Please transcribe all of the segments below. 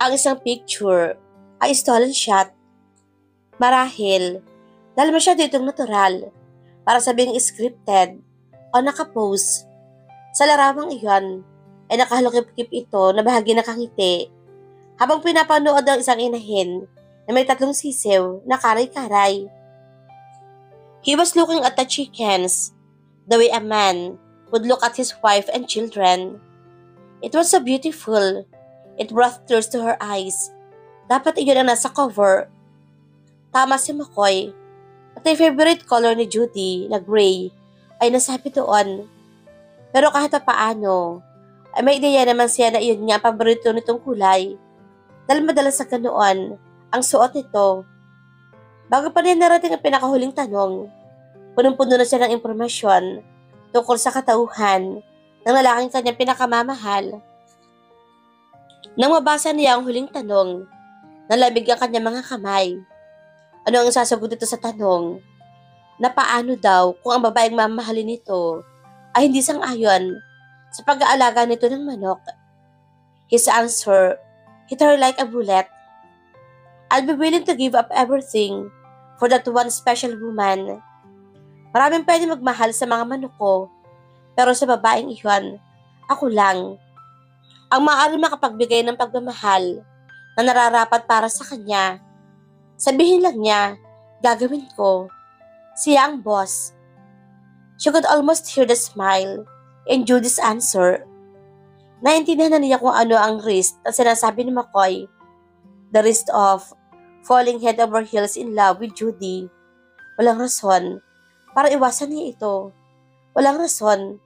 Ang isang picture ay stolen shot. Marahil, dahil masyado itong natural para sabing scripted o nakapose. Sa larawang iyon ay nakahalukip-kip ito na bahagi nakangiti habang pinapanood ang isang inahin na may 3 sisiw na karay-karay. He was looking at the chickens the way a man would look at his wife and children. It was so beautiful. It brought tears to her eyes. Dapat iyon ang nasa cover. Tama si McCoy. At ang favorite color ni Judy na gray ay nasabi doon. Pero kahit paano, ay may ideya naman siya na iyon nga ang paborito nitong kulay. Dahil madalas sa ganoon ang suot nito. Bago pa niya narating ang pinakahuling tanong, punong-puno na siya ng impormasyon tungkol sa katauhan ng lalaking kanyang pinakamamahal. Nang mabasa niya ang huling tanong, nalamig ang kanyang mga kamay. Ano ang sasagot dito sa tanong? Na paano daw kung ang babaeng mamahalin nito ay hindi sang-ayon sa pag-aalaga nito ng manok? His answer hit her like a bullet. I'll be willing to give up everything for that one special woman. Maraming pwede magmahal sa mga manok ko, pero sa babaeng iyon, ako lang ang maaari makapagbigay ng pagmamahal na nararapat para sa kanya. Sabihin lang niya, gagawin ko. Siya ang boss. She could almost hear the smile in Judy's answer. Naintindihan na niya kung ano ang risk na sinasabi ni McCoy. The risk of falling head over heels in love with Judy. Walang rason para iwasan niya ito. Walang rason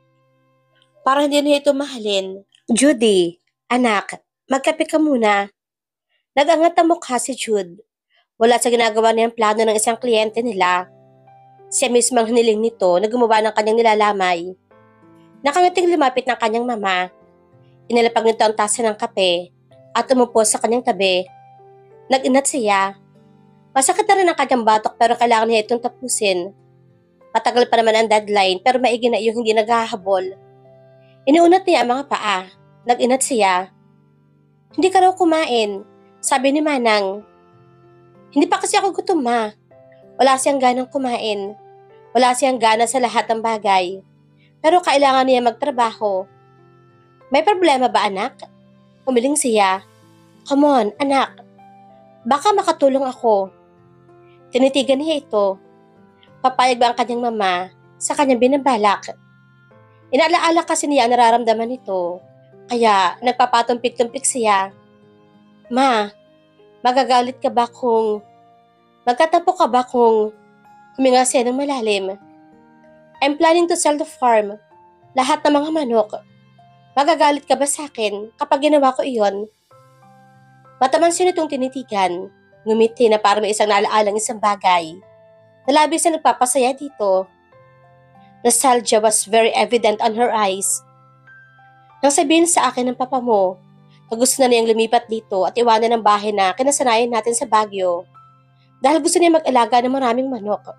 para hindi niya ito mahalin. Judy, anak, magkape ka muna. Nag-angat ang mukha si Jude. Wala sa ginagawa niyang plano ng isang kliyente nila. Siya mismo ang hiniling nito na gumawa ng kanyang nilalamay. Nakangating lumapit ng kanyang mama. Inilapag nito ang tasa ng kape at umupo sa kanyang tabi. Nag-inat siya. Masakit na rin ang kanyang batok pero kailangan niya itong tapusin. Matagal pa naman ang deadline pero maigi na iyong hindi naghahabol. Iniunat niya ang mga paa. Nag-inat siya. Hindi ka raw kumain, sabi ni Manang. Hindi pa kasi ako gutom, ma. Wala siyang ganang kumain. Wala siyang gana sa lahat ng bagay. Pero kailangan niya magtrabaho. May problema ba, anak? Umiling siya. Come on, anak. Baka makatulong ako. Tinitigan niya ito. Papayag ba ang kanyang mama sa kanyang binabalak? Inaalaala kasi niya ang nararamdaman nito. Kaya nagpapatumpik-tumpik siya. Ma, magagalit ka ba kung... Magtatampo ka ba kung huminga siya ng malalim? I'm planning to sell the farm. Lahat ng mga manok. Magagalit ka ba sa akin kapag ginawa ko iyon? Mataman siya nitong tinitigan. Ngumiti na para may isang naalaalang isang bagay. Nalabis na nagpapasaya dito. Nostalgia was very evident on her eyes. Nang sabihin sa akin ng papa mo na gusto na niyang lumipat dito at iwanan ang bahay na kinasanayan natin sa Baguio dahil gusto niya mag-alaga ng maraming manok.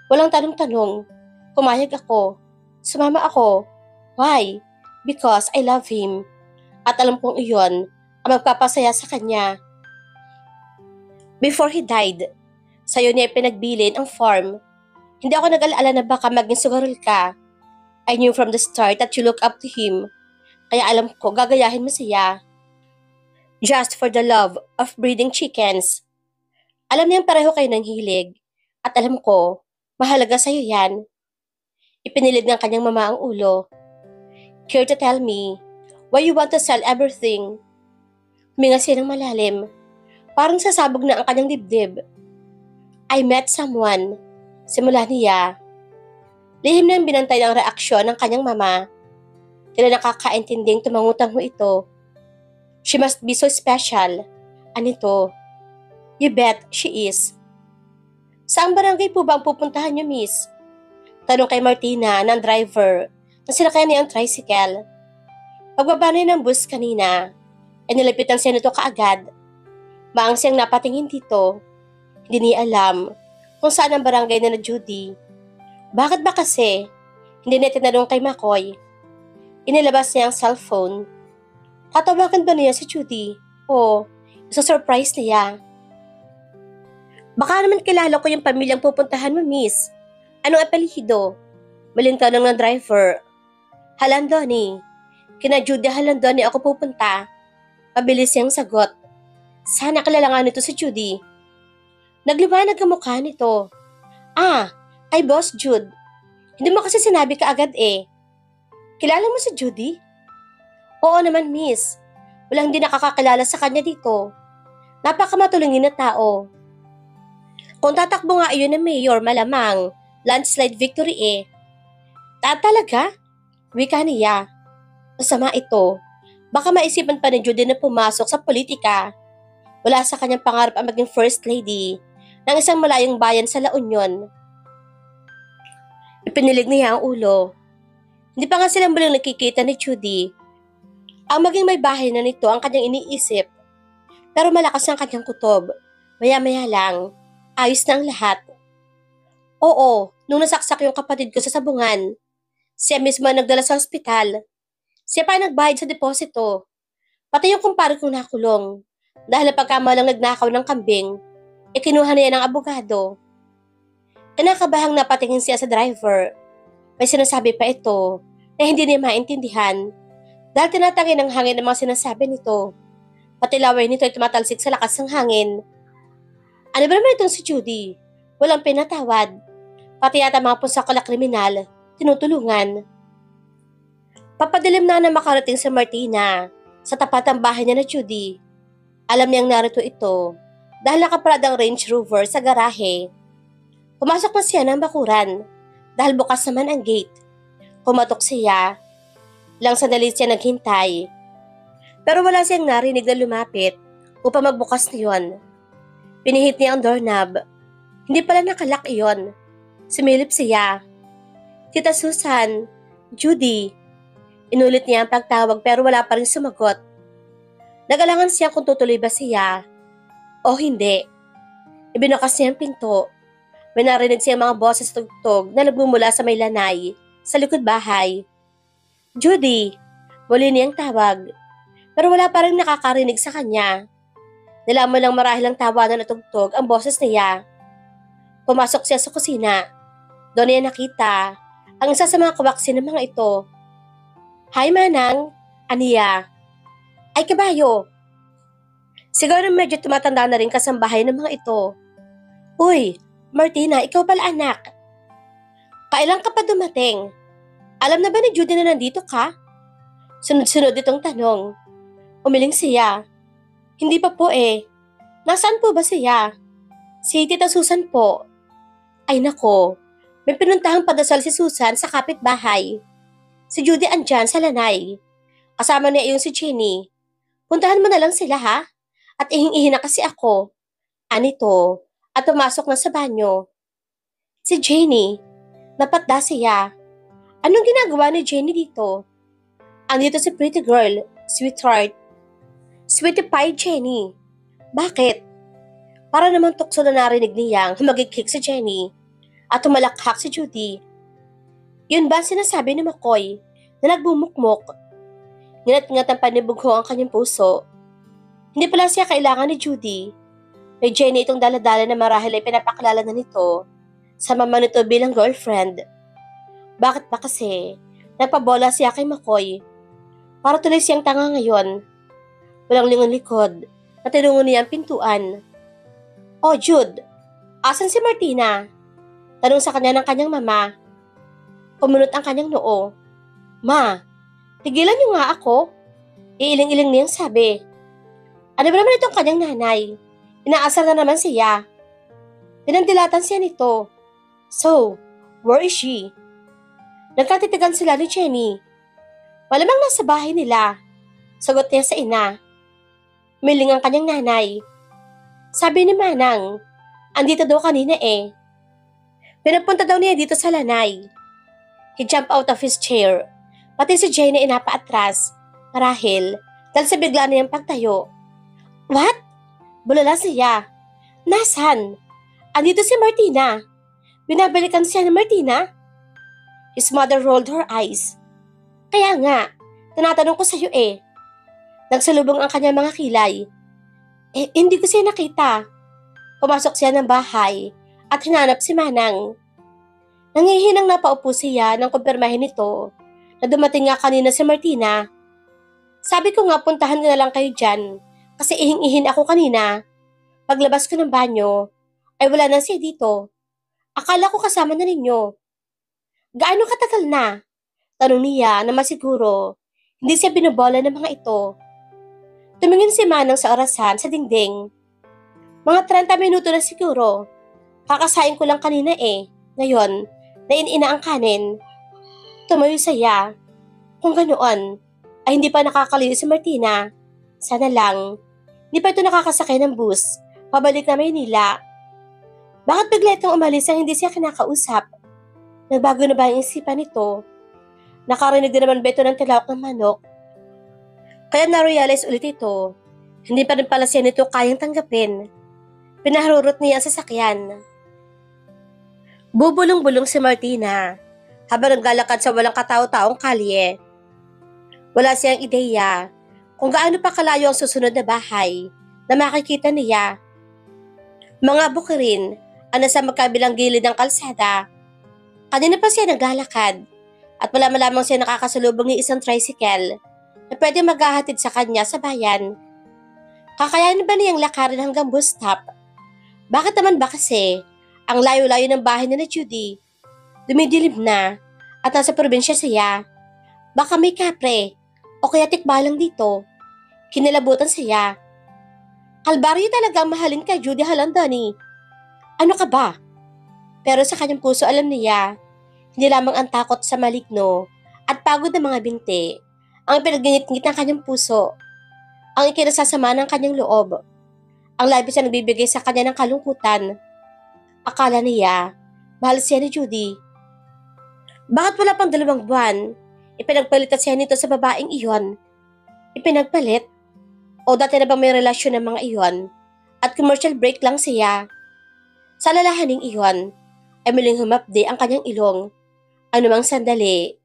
Walang tanong-tanong, pumayag ako. Sumama ako. Why? Because I love him. At alam kong iyon ang magpapasaya sa kanya. Before he died, sa'yo niya pinagbilin ang farm. Hindi ako nag-alala na baka maging sugarol ka. I knew from the start that you look up to him. Kaya alam ko gagayahin mo siya. Just for the love of breeding chickens. Alam niyang pareho kayo ng hilig. At alam ko, mahalaga sa'yo yan. Ipinilid ng kanyang mama ang ulo. Care to tell me why you want to sell everything? Huminga siya ng malalim. Parang sasabog na ang kanyang dibdib. I met someone. Simula niya. Lihim na ang binantay ng reaksyon ng kanyang mama. Tila nakakaintinding tumangutang mo ito. She must be so special. Anito? You bet she is. Saang barangay po ba ang pupuntahan niyo, miss? Tanong kay Martina ng driver na sinakayan niya ang tricycle. Pagbaba niya ng bus kanina, ay nilapitan siya nito kaagad. Maang siyang napatingin dito. Hindi niya alam kung saan ang barangay na Judy. Bakit ba kasi? Hindi niya tinanong kay McCoy. Inilabas niya ang cellphone. Tatawagan ba niya si Judy? O Sa surprise niya. Baka naman kilala ko yung pamilyang pupuntahan mo, miss. Anong apelyido? Malintanong ng driver. Halandoni. Kina Judy Halandoni ako pupunta. Mabilis siyang sagot. Sana kilala nga nito si Judy. Nagliwanag ang mukha nito. Ay Boss Jude. Hindi mo kasi sinabi ka agad eh. Kilala mo si Judy? Oo naman, miss. Walang hindi nakakakilala sa kanya dito. Napakamatulungin na tao. Kung tatakbo nga iyon ng mayor, malamang landslide victory eh. Talaga? Wika niya. Masama ito. Baka maisipan pa ni Judy na pumasok sa politika. Wala sa kanyang pangarap ang maging first lady ng isang malayong bayan sa La Union. Ipinilig niya ang ulo. Hindi pa nga silang muling nakikita ni Judy. Ang maging may bahay na nito ang kanyang iniisip. Pero malakas ang kanyang kutob. Maya-maya lang, ayos na ang lahat. Oo, nung nasaksak yung kapatid ko sa sabungan, siya mismo ang nagdala sa ospital. Siya pa ang nagbayad sa deposito. Pati yung kumpare kong nakulong. Dahil pagkamalang nagnakaw ng kambing, ikinuha niya ng abogado. Kinakabahang napatingin siya sa driver. May sinasabi pa ito na hindi niya maintindihan dahil tinatangin ng hangin ang mga sinasabi nito. Pati laway nito ay tumatalsik sa lakas ng hangin. Ano ba naman itong si Judy? Walang pinatawad. Pati yata mga pusakala kriminal, tinutulungan. Papadilim na makarating si Martina sa tapat ng bahay niya na Judy. Alam niyang narito ito dahil nakaparad ang Range Rover sa garahe. Pumasok na siya ng bakuran dahil bukas naman ang gate. Kumatok siya. Lang sandali siya naghintay. Pero wala siyang narinig na lumapit upang magbukas na yon. Pinihit niya ang doorknob. Hindi pala nakalak iyon. Sumilip siya. Tita Susan, Judy. Inulit niya ang pagtawag pero wala pa rin sumagot. Nagalangan siya kung tutuloy ba siya o hindi. Ibinukas niya ang pinto. May narinig siyang mga boses tugtog na nagmumula sa may lanay sa likod bahay. Judy! Muli niyang tawag. Pero wala pa rin nakakarinig sa kanya. Nalaman lang marahil ang tawanan na tugtog ang boses niya. Pumasok siya sa kusina. Doon niya nakita ang isa sa mga kawaksin ng mga ito. Hi Manang! Aniya! Ay kabayo! Siguro medyo tumatanda na rin kasambahay ng mga ito. Uy! Martina, ikaw pala anak. Kailan ka pa dumating? Alam na ba ni Judy na nandito ka? Sunod-sunod itong tanong. Umiling siya. Hindi pa po eh. Nasaan po ba siya? Si Tita Susan po. Ay nako, may pinuntahang padasal si Susan sa kapitbahay. Si Judy andyan sa lanay. Kasama niya yung si Jenny. Puntahan mo na lang sila ha? At ihing-ihi na kasi ako. Anito? At pumasok na sa banyo. Si Jenny, napatda siya. Anong ginagawa ni Jenny dito? Andito si pretty girl, sweetheart. Sweetie pie, Jenny. Bakit? Para naman tukso na narinig niyang humagikik si Jenny at humalakhak si Judy. Yun ba sinasabi ni McCoy na nagbumukmok? Nginat-ngat ang panibugho ang kanyang puso. Hindi pala siya kailangan ni Judy. May Jenny itong daladala na marahil ay pinapakilala na nito sa mama nito bilang girlfriend. Bakit ba kasi nagpabola siya kay McCoy? Para tuloy siyang tanga ngayon. Walang lingon likod at tinungo niya ang pintuan. Oh Jude, asan si Martina? Tanong sa kanya ng kanyang mama. Kumunot ang kanyang noo. Ma, tigilan niyo nga ako. Iiling-iling niyang sabi. Ano ba naman itong kanyang nanay? Inaasar na naman siya. Pinandilatan siya nito. So, where is she? Nagkatitigan sila ni Jenny. Malamang nasa bahay nila. Sagot niya sa ina. Miling ang kanyang nanay. Sabi ni Manang, andito daw kanina eh. Pinapunta daw niya dito sa lanay. He jumped out of his chair. Pati si Jenny inapaatras. Marahil, dahil sa bigla niyang pagtayo. What? Bulala siya. Nasaan? Andito si Martina. Binabalikan siya ni Martina? His mother rolled her eyes. Kaya nga, tinatanong ko sa iyo eh. Nagsalubong ang kanyang mga kilay. Hindi ko siya nakita. Pumasok siya ng bahay at hinanap si Manang. Nangihinang napaupo siya nang kumpirmahin nito na dumating nga kanina si Martina. Sabi ko nga puntahan ko na lang kayo dyan kasi ihing-ihin ako kanina. Paglabas ko ng banyo, ay wala na siya dito. Akala ko kasama na ninyo. Gaano katagal na? Tanong niya na masiguro hindi siya binobola ng mga ito. Tumingin si Manang sa orasan sa dingding. Mga 30 minuto na siguro. Kakasain ko lang kanina eh. Ngayon, nainina ang kanin. Tumayo siya. Kung ganoon, ay hindi pa nakakaliw si Martina. Sana lang, hindi pa ito nakakasakay ng bus. Pabalik na Maynila. Bakit bigla itong umalis ang hindi siya kinakausap? Nagbago na ba ang isipan nito? Nakarinig din naman ba ito ng tilawak ng manok? Kaya na-realize ulit ito. Hindi pa rin pala siya nito kayang tanggapin. Pinaharurot niya ang sasakyan. Bubulong-bulong si Martina habang naglalakad sa walang katao-taong kalye. Wala siyang ideya kung gaano pa kalayo ang susunod na bahay na makikita niya. Mga bukirin ang nasa magkabilang gilid ng kalsada. Kanina pa siya naglalakad at wala malamang siya nakakasalubong ng isang tricycle na pwede maghahatid sa kanya sa bayan. Kakayanin ba niyang lakarin hanggang bus stop? Bakit naman ba kasi ang layo-layo ng bahay ni na Judy? Dumidilim na at nasa probinsya siya. Baka may kapre o kaya tikbalang dito. Kinilabutan siya. Kalbaryo talaga ang mahalin kay Judy Halandani. Ano ka ba? Pero sa kanyang puso alam niya, hindi lamang ang takot sa maligno at pagod ng mga binti ang pinagingit-ngit ng kanyang puso. Ang ikinasasama ng kanyang loob. Ang labis na nagbibigay sa kanya ng kalungkutan. Akala niya, mahal siya ni Judy. Bakit wala pang 2 buwan? Ipinagpalitan siya nito sa babaeng iyon. Ipinagpalit? O dati na bang may relasyon ng mga iyon? At commercial break lang siya? Sa lalahaning iyon, ay muling humapdi ang kanyang ilong. Anumang sandali,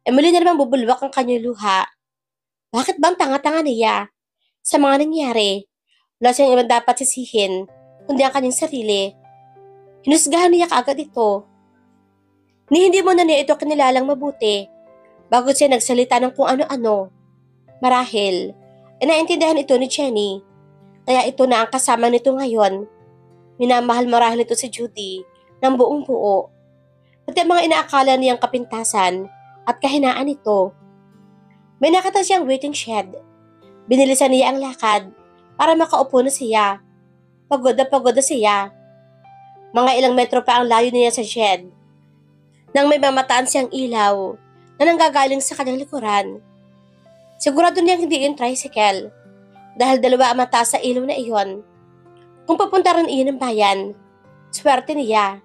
ay muli na namang bubulwak ang kanyang luha. Bakit bang tanga-tanga niya? Sa mga nangyari, wala siyang ibang dapat sisihin, kundi ang kanyang sarili. Hinusgahan niya kaagad ito. Hindi mo na niya ito kinilalang mabuti, bago siya nagsalita ng kung ano-ano. Marahil, naintindihan ito ni Jenny, kaya ito na ang kasama nito ngayon. Minamahal marahil ito si Judy ng buong buo. Pati ang mga inaakala niyang kapintasan at kahinaan nito. May nakita siyang waiting shed. Binilisan niya ang lakad para makaupo na siya. Pagod na siya. Mga ilang metro pa ang layo niya sa shed. Nang may mamataan siyang ilaw na nanggagaling sa kanyang likuran. Sigurado niyang hindi yung tricycle dahil 2 ang mata sa ilaw na iyon. Kung papunta rin iyon ng bayan, swerte niya.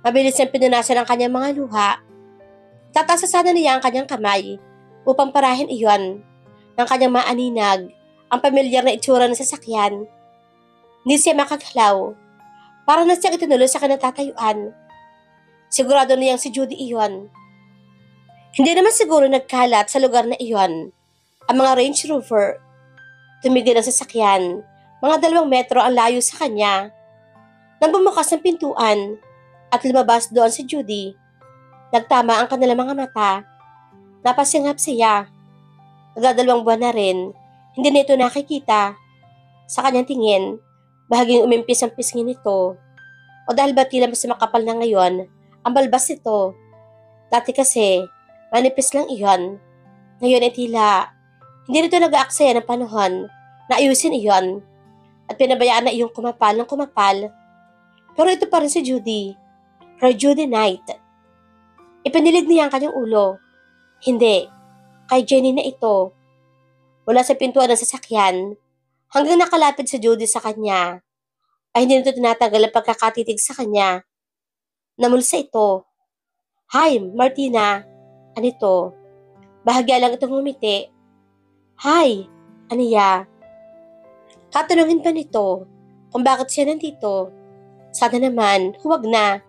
Mabilis niyang pinunasan ang kanyang mga luha. Tatasa sana niya ang kanyang kamay upang parahin iyon ng kanyang maaninag ang pamilyar na itsura ng sasakyan. Hindi siya makagalaw. Para na siyang itinuloy sa kanyang tatayuan. Sigurado niyang si Judy iyon. Hindi naman siguro nagkalat sa lugar na iyon ang mga Range Rover. Tumigil ang sasakyan. Mga 2 metro ang layo sa kanya. Nang bumukas ang pintuan at lumabas doon si Judy, nagtama ang kanilang mga mata. Napasingap siya. Nagdadalawang buwan na rin, hindi na ito nakikita. Sa kanyang tingin, bahaging umimpis ang pisngin nito. O dahil ba tila mas makapal na ngayon, ang balbas nito. Dati kasi, manipis lang iyon. Ngayon ay tila, hindi nito nag-aaksaya ng panahon na ayusin iyon. At pinabayaan na iyong kumapal ng kumapal. Pero ito pa rin si Judy. Her Judy Knight. Ipinilig niya ang kanyang ulo. Hindi. Kay Jenny na ito. Mula sa pintuan ng sasakyan, hanggang nakalapit si Judy sa kanya, ay hindi nito tinatagal ang pagkakatitig sa kanya. Namulsa ito. Hi, Martina. Ano ito? Bahagya lang itong ngumiti. Hi, aniya. Katanungin pa nito kung bakit siya nandito. Sana naman, huwag na.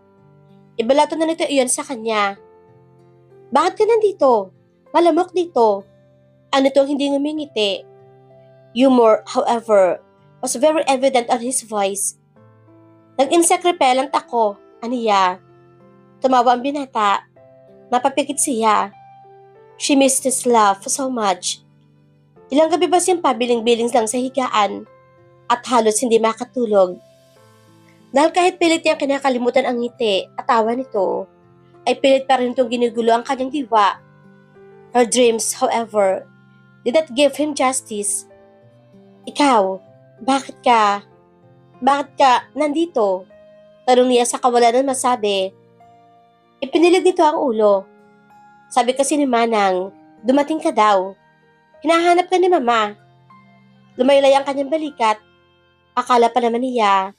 Ibalato na nito iyon sa kanya. Bakit ka nandito? Malamok dito. Ano itong hindi ngumingiti? Humor, however, was very evident on his voice. Nag-insect repellent ako, aniya. Tumawa ang binata. Napapikit siya. She missed his laugh so much. Ilang gabi ba siyang pabiling-biling lang sa higaan at halos hindi makatulog. Dahil kahit pilit niyang kinakalimutan ang ngiti at tawa nito, ay pilit pa rin itong ginugulo ang kanyang diwa. Her dreams, however, did not give him justice. Ikaw, bakit ka nandito? Tanong niya sa kawalan ng masabi. Ipinilig nito ang ulo. Sabi kasi ni Manang, dumating ka daw. Hinahanap ka ni Mama. Lumaylay ang kanyang balikat. Akala pa naman niya,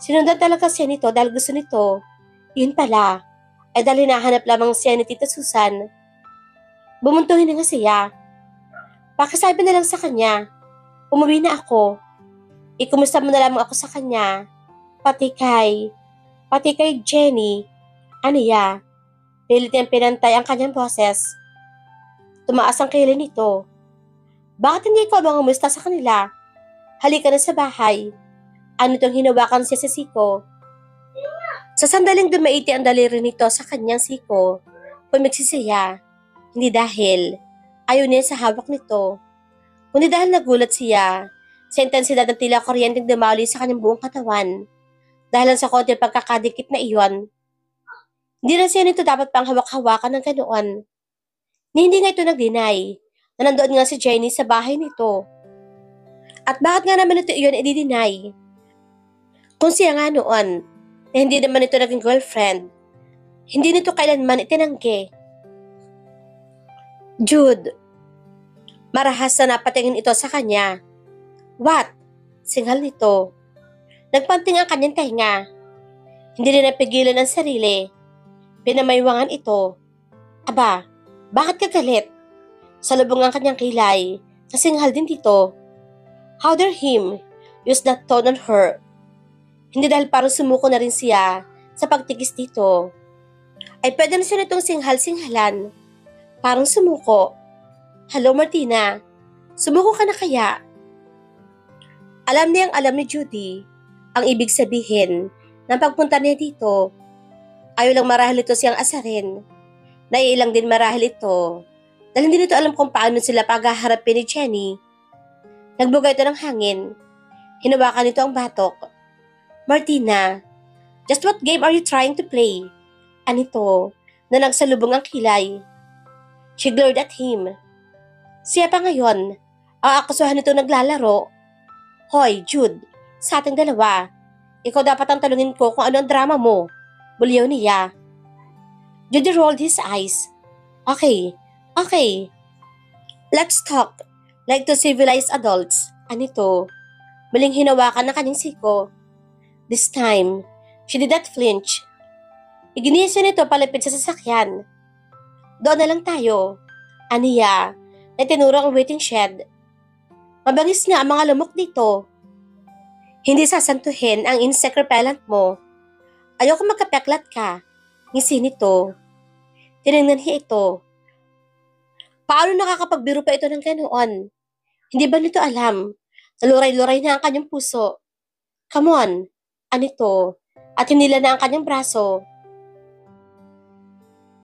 sinundan talaga siya nito dahil gusto nito. Yun pala, ay dahil hinahanap lamang siya ni Tita Susan. Bumuntuhin na nga siya. Pakisabi na lang sa kanya, umuwi na ako. Ikumusta mo na lamang ako sa kanya. Pati kay Jenny. Aniya, pilit niyang pinantay ang kanyang boses. Tumaas ang kilay nito. Bakit hindi ikaw mangumusta sa kanila? Halika na sa bahay. Ano itong hinawakan siya sa siko? Sa sandaling dumaiti ang daliri nito sa kanyang siko, pumiksi siya. Hindi dahil ayaw niya sa hawak nito, kundi dahil nagulat siya sa intensidad ng tila kuryenteng dumali sa kanyang buong katawan. Dahil sa konting pagkakadikit na iyon, hindi na siya nito dapat pang hawak-hawakan ng ganoon. Hindi nga ito nag-deny na nandoon nga si Jenny sa bahay nito. At bakit nga naman ito iyon i-deny? Kung siya nga noon, na hindi naman ito naging girlfriend, hindi nito kailanman itinanggi. Jude, marahas na napatingin ito sa kanya. What? Singhal nito. Nagpanting ang kanyang tainga. Hindi rin napigilan ang sarili. Pinamaywangan ito. Aba, bakit ka galit? Salubong ang kanyang kilay. Kasinghal din dito. How dare him use that tone on her? Hindi dahil parang sumuko na rin siya sa pagtigis dito. Ay pwede na siya nitong singhal-singhalan. Parang sumuko. Hello Martina, sumuko ka na kaya? Alam ni Judy ang ibig sabihin ng pagpunta niya dito. Ayaw lang marahil ito siyang asarin. Naiilang din marahil ito dahil hindi nito alam kung paano sila paghaharapin ni Jenny. Nagbuga ito ng hangin. Hinawakan nito ang batok. Martina, just what game are you trying to play? Anito na nagsalubong ang kilay. She glared at him. Siya pa ngayon, ang akusuhan nito naglalaro. Hoy, Jude, sa ating dalawa, ikaw dapat ang talungin ko kung ano ang drama mo. Buliyaw niya. Jude rolled his eyes. Okay. Let's talk like two civilized adults. Anito, muling hinawakan ng kanyang siko. This time, she did not flinch. Iginiya siya nito palapit sa sasakyan. Doon na lang tayo. Aniya, na tinuro ang waiting shed. Mabangis nga ang mga lumok dito. Hindi sasantuhin ang insect repellent mo. Ayoko magkapeklat ka. Ngisi nito. Tinignan niya ito. Paano nakakapagbiro pa ito ng ganoon? Hindi ba nito alam? Naluray-luray na ang kanyang puso. Come on. Anito, at hinila na ang kanyang braso.